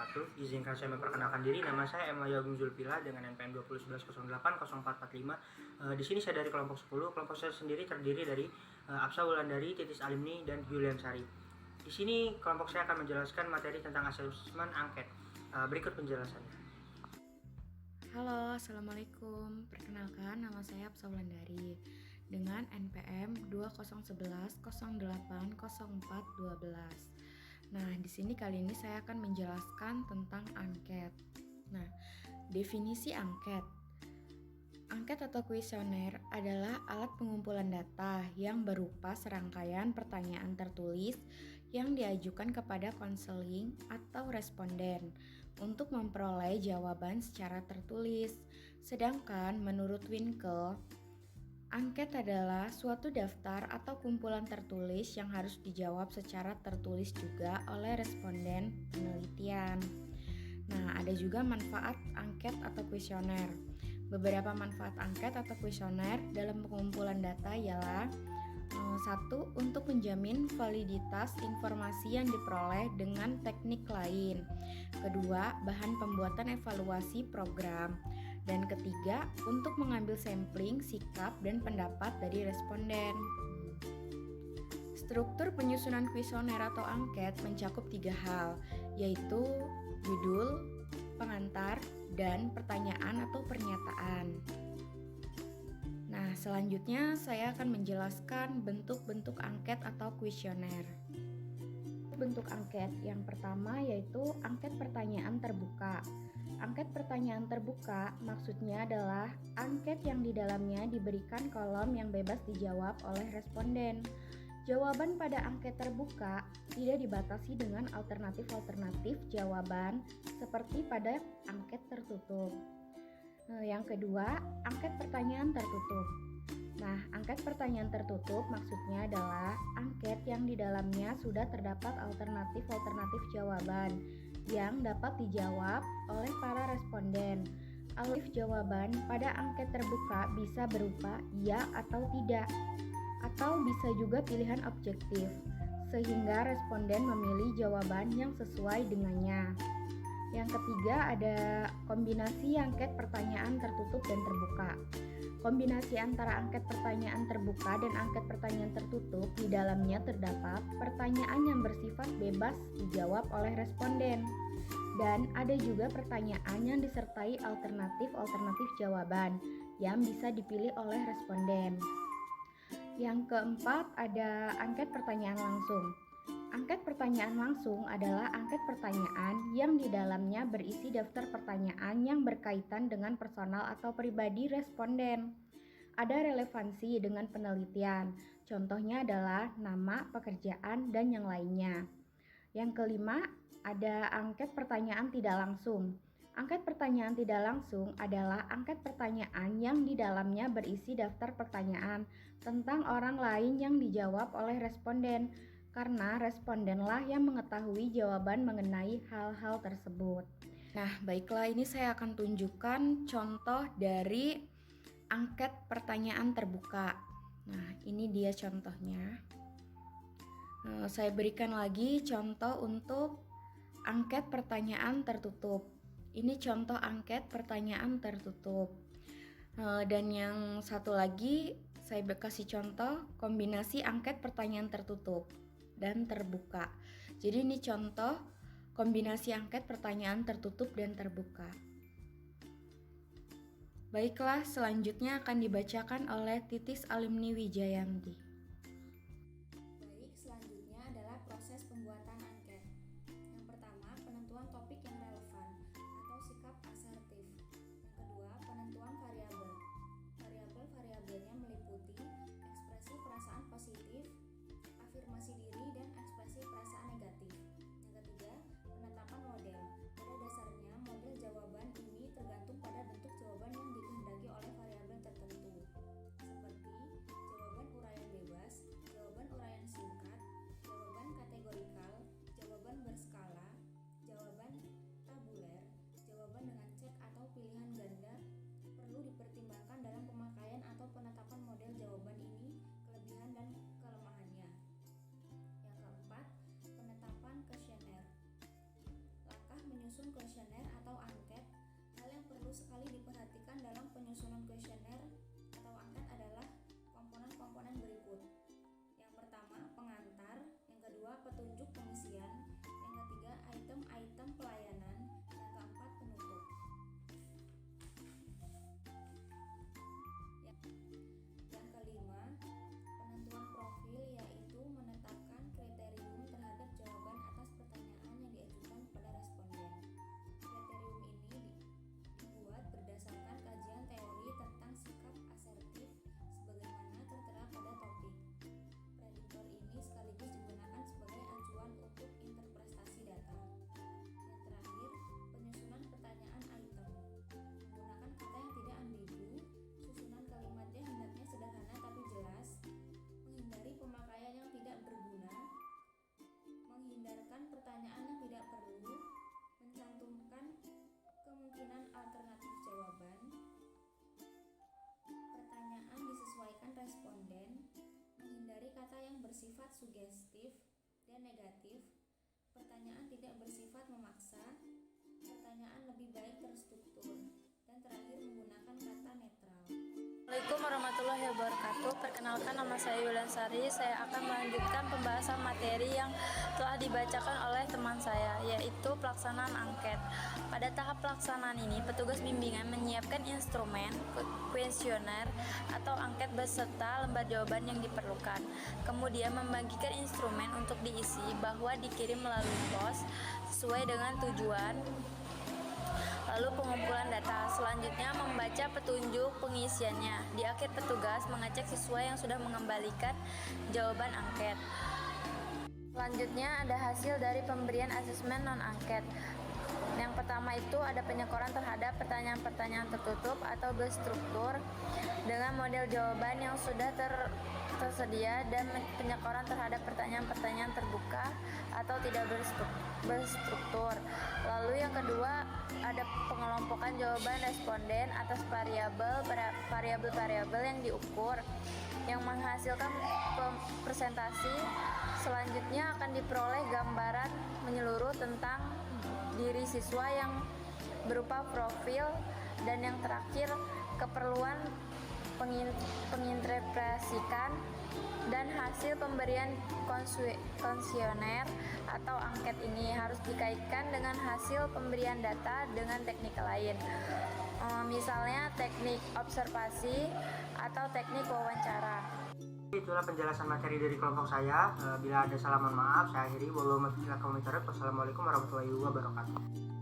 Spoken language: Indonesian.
wabarakatuh. Izinkan saya memperkenalkan diri. Nama saya Emma Yagung Zulfila dengan NPM 2011080445. Di sini saya dari kelompok 10. Kelompok saya sendiri terdiri dari Absa Wulandari, Titis Alimni, dan Julian Sari. Di sini kelompok saya akan menjelaskan materi tentang asesmen angket. Berikut penjelasannya. Halo, Assalamualaikum. Perkenalkan, nama saya Absa Wulandari dengan NPM 2011080412. Nah, di sini kali ini saya akan menjelaskan tentang angket. Nah, definisi angket. Angket atau kuesioner adalah alat pengumpulan data yang berupa serangkaian pertanyaan tertulis yang diajukan kepada konseling atau responden untuk memperoleh jawaban secara tertulis. Sedangkan menurut Winkel, angket adalah suatu daftar atau kumpulan tertulis yang harus dijawab secara tertulis juga oleh responden penelitian. Nah, ada juga manfaat angket atau kuesioner. Beberapa manfaat angket atau kuesioner dalam pengumpulan data ialah 1. Untuk menjamin validitas informasi yang diperoleh dengan teknik lain. Kedua, bahan pembuatan evaluasi program. Dan ketiga, untuk mengambil sampling, sikap, dan pendapat dari responden. Struktur penyusunan kuesioner atau angket mencakup 3 hal, yaitu judul, pengantar, dan pertanyaan atau pernyataan. Nah, selanjutnya saya akan menjelaskan bentuk-bentuk angket atau kuesioner. Bentuk angket yang pertama yaitu angket pertanyaan terbuka. Angket pertanyaan terbuka maksudnya adalah angket yang di dalamnya diberikan kolom yang bebas dijawab oleh responden. Jawaban pada angket terbuka tidak dibatasi dengan alternatif-alternatif jawaban seperti pada angket tertutup. Yang kedua, angket pertanyaan tertutup. Nah, angket pertanyaan tertutup maksudnya adalah angket yang di dalamnya sudah terdapat alternatif-alternatif jawaban yang dapat dijawab oleh para responden. Alternatif jawaban pada angket terbuka bisa berupa ya atau tidak, atau bisa juga pilihan objektif, sehingga responden memilih jawaban yang sesuai dengannya. Yang ketiga ada kombinasi angket pertanyaan tertutup dan terbuka. Kombinasi antara angket pertanyaan terbuka dan angket pertanyaan tertutup di dalamnya terdapat pertanyaan yang bersifat bebas dijawab oleh responden. Dan ada juga pertanyaan yang disertai alternatif-alternatif jawaban yang bisa dipilih oleh responden. Yang keempat ada angket pertanyaan langsung. Angket pertanyaan langsung adalah angket pertanyaan yang di dalamnya berisi daftar pertanyaan yang berkaitan dengan personal atau pribadi responden. Ada relevansi dengan penelitian, contohnya adalah nama, pekerjaan, dan yang lainnya. Yang kelima, ada angket pertanyaan tidak langsung. Angket pertanyaan tidak langsung adalah angket pertanyaan yang di dalamnya berisi daftar pertanyaan tentang orang lain yang dijawab oleh responden, karena respondenlah yang mengetahui jawaban mengenai hal-hal tersebut. Nah, baiklah, ini saya akan tunjukkan contoh dari angket pertanyaan terbuka. Nah, ini dia contohnya. Saya berikan lagi contoh untuk angket pertanyaan tertutup. Ini contoh angket pertanyaan tertutup. Dan yang satu lagi saya kasih contoh kombinasi angket pertanyaan tertutup dan terbuka. Jadi ini contoh kombinasi angket pertanyaan tertutup dan terbuka. Baiklah, selanjutnya akan dibacakan oleh Titis Alimni Wijayanti. Baik, selanjutnya adalah proses pembuatan angket. Yang pertama, penentuan topik yang relevan atau sikap asertif. Yang kedua, penentuan variabel. Variabelnya meliputi ekspresi perasaan positif, afirmasi diri, dan ekspresi perasaan negatif. Yang ketiga, penetapan model. Pada dasarnya, model jawaban ini tergantung pada bentuk jawaban yang dikehendaki oleh variabel tertentu, seperti jawaban uraian bebas, jawaban uraian singkat, jawaban kategorikal, jawaban berskala, jawaban kuesioner atau angket, hal yang perlu sekali diperhatikan dalam penyusunan kuesioner atau angket adalah komponen-komponen berikut. Yang pertama, pengantar, yang kedua, petunjuk pengisian, yang ketiga, item-item pelayanan, yang keempat, penutup. Yang kelima, penentuan profil, yaitu menetapkan kriterium terhadap jawaban atas pertanyaan yang diajukan pada responden. Kriterium ini dibuat berdasarkan kajian teori tentang sikap asertif sebagaimana tertera pada topik. Prediktor ini sekaligus digunakan sebagai acuan untuk interpretasi data. Yang terakhir, penyusunan pertanyaan item. Menggunakan kata yang tidak ambigu, susunan kalimatnya hendaknya sederhana tapi jelas, menghindari pemakaian yang tidak berguna, menghindarkan pertanyaan yang tidak perlu, mencantumkan kemungkinan alternatif jawaban, pertanyaan disesuaikan responden, menghindari kata yang bersifat sugestif dan negatif, pertanyaan tidak bersifat memaksa, pertanyaan lebih baik terstruktur, dan terakhir menggunakan kata netral. Assalamualaikum warahmatullahi wabarakatuh. Perkenalkan, nama saya Yulansari. Saya akan melanjutkan pembahasan materi yang telah dibacakan oleh teman saya, yaitu pelaksanaan angket. Pada tahap pelaksanaan ini, petugas bimbingan menyiapkan instrumen, kuesioner, atau angket beserta lembar jawaban yang diperlukan. Kemudian membagikan instrumen untuk diisi bahwa dikirim melalui pos sesuai dengan tujuan. Lalu pengumpulan data, selanjutnya membaca petunjuk pengisiannya. Di akhir petugas mengecek siswa yang sudah mengembalikan jawaban angket. Selanjutnya ada hasil dari pemberian asesmen non-angket. Yang pertama itu ada penyekoran terhadap pertanyaan-pertanyaan tertutup atau berstruktur dengan model jawaban yang sudah tersedia dan penyekoran terhadap pertanyaan-pertanyaan terbuka atau tidak berstruktur. Lalu yang kedua ada pengelompokan jawaban responden atas variabel-variabel yang diukur yang menghasilkan presentasi. Selanjutnya akan diperoleh gambaran menyeluruh tentang diri siswa yang berupa profil, dan yang terakhir keperluan penginterpretasikan dan hasil pemberian kuesioner atau angket ini harus dikaitkan dengan hasil pemberian data dengan teknik lain, misalnya teknik observasi atau teknik wawancara. Itulah penjelasan materi dari kelompok saya. Bila ada salah mohon maaf. Saya akhiri. Wassalamualaikum warahmatullahi wabarakatuh.